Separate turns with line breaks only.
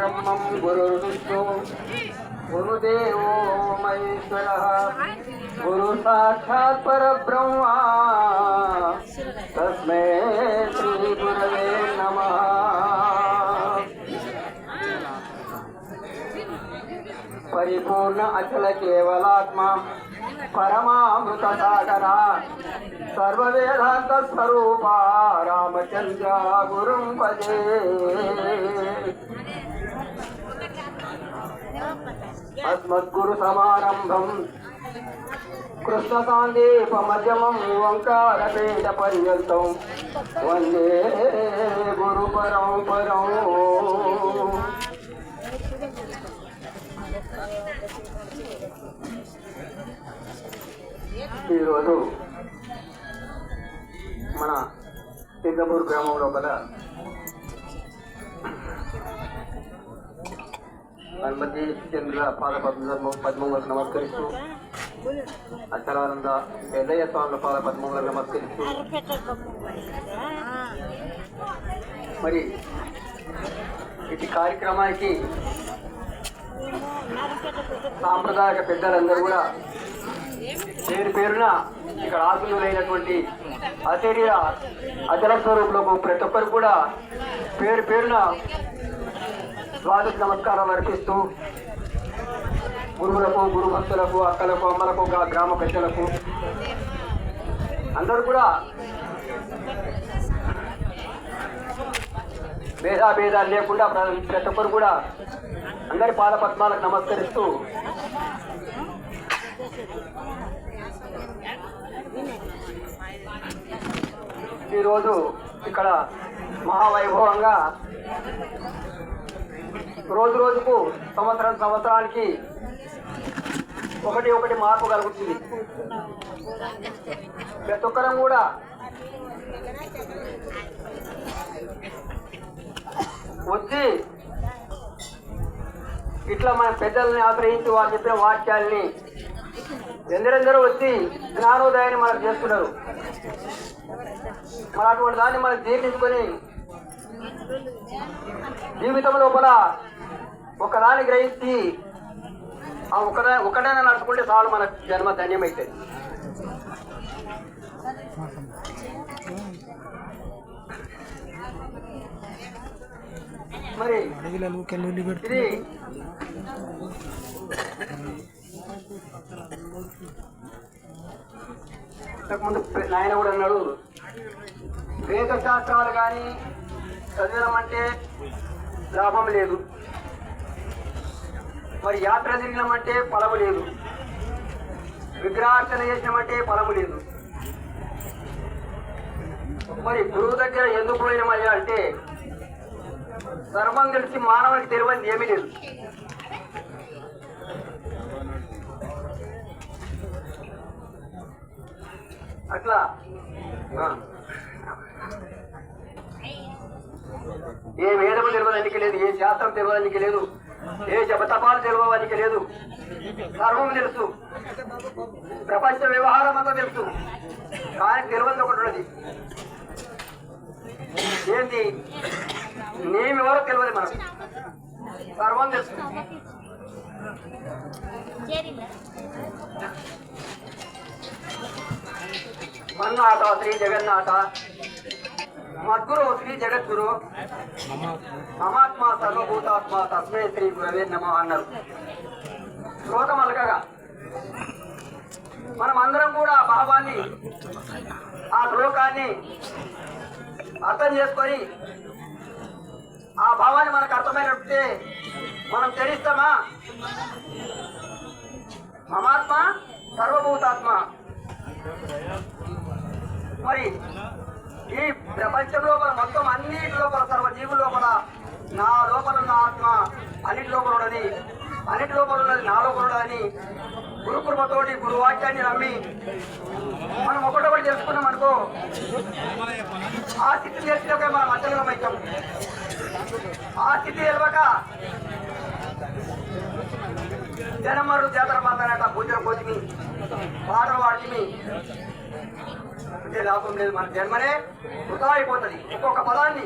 ब्रह्मं गुरुर्विष्णु गुरुदेवो महेश्वरः गुरु साक्षात् परब्रह्म तस्मै श्री गुरवे नमः। परिपूर्ण अचल केवलात्मा परमामृत सागरा सर्ववेदांत स्वरूपा रामचंद्र गुरुं भजे। अस्मद्गुरु समारंभं कृष्ण सान्देपमध्यमं ओंकारवेद पर्यन्तं वन्दे गुरु परंपरां। ఈరోజు మన సింగపూర్ గ్రామం లోపల హనుమతి చంద్ర పాద పద్మములకు నమస్కరిస్తూ అచ్చలానంద పెద్దయ్య స్వాముల పాద పద్మములకు నమస్కరిస్తూ మరి ఇటు కార్యక్రమానికి సాంప్రదాయక పెద్దలందరూ కూడా పేరు పేరున ఇక్కడ ఆశీనులైనటువంటి అశరీర అచల స్వరూపులకు ప్రతి ఒక్కరు కూడా పేరు పేరున ద్వాదశ నమస్కారాలు అర్పిస్తూ గురువులకు గురు భక్తులకు అక్కలకు అమ్మలకు గ్రామ పెద్దలకు అందరూ కూడా భేదాభేదాలు లేకుండా ప్రతి ఒక్కరు కూడా అందరి పాద పద్మాలకు నమస్కరిస్తూ ఈరోజు ఇక్కడ మహావైభవంగా రోజు రోజుకు సంవత్సరానికి ఒకటి మార్పు కలుగుతుంది. ప్రతి ఒక్కరం కూడా వచ్చి ఇట్లా మన పెద్దల్ని ఆశ్రయించి వారు చెప్పిన వాక్యాల్ని ఎందరెందరూ వచ్చి జ్ఞానోదయాన్ని మనకు చేస్తున్నారు. మరి అటువంటి దాన్ని మనం జీర్ణించుకొని జీవితం లోపల ఒకదాన్ని గ్రహించి ఆ ఒకటైనా నడుచుకుంటే చాలు మన జన్మ ధన్యమైతుంది. మరి ఇది ఇంతకుముందు నాయన కూడా అన్నాడు, వేద శాస్త్రాలు కానీ చదివడం అంటే లాభం లేదు, మరి యాత్ర తిరిగినామంటే ఫలము లేదు, విగ్రహార్చన చేసినామంటే ఫలము లేదు. మరి గురువు దగ్గర ఎందుకు పోయినామయ్యా అంటే సర్వం తెలిసి మానవునికి తెలియని ఏమీ లేదు. అట్లా ఏ వేదము తెలియడానికి లేదు, ఏ శాస్త్రం తెలియడానికి లేదు, ఏ జపతపాలు తెలియడానికి లేదు. సర్వం తెలుసు, ప్రపంచ వ్యవహారం అంతా తెలుసు, కానీ తెలియదు ఒకటి ఉన్నది. ఏంటి? నేమెవరో తెలియదు, మనకు సర్వం తెలుసు. మన్నాథ శ్రీ జగన్నాథ మద్గురు శ్రీ జగద్గురు మమాత్మ సర్వభూతాత్మ తస్మై శ్రీ గురవే నమః అన్నారు. శ్లోకం అలకగా మనం అందరం కూడా భావాన్ని, ఆ శ్లోకాన్ని అర్థం చేసుకొని ఆ భావాన్ని మనకు అర్థమైనట్టే మనం తెలుస్తామా? మమాత్మ సర్వభూతాత్మ. మరి ఈ ప్రపంచం లోపల మొత్తం అన్నిటి లోపల సర్వజీవుల లోపల నా లోపల ఉన్న ఆత్మ అన్నిటి లోపల ఉన్నది, అన్నిటి లోపల ఉన్నది నా లోపల ఉన్నదని గురుకృపతోటి గురువాక్యాన్ని నమ్మి మనం ఒకటొకటి తెలుసుకున్నాం అనుకో, ఆ స్థితి తెలిసినాక మనం అచలమైతాం. ఆ స్థితి తెలియక జనమరు జాతర మాట్లాడట పూజలు కోతిమి పాటలు వాడిమి లాభం లేదు. మన జన్మనే వృధా అయిపోతుంది. ఒక్కొక్క పదాన్ని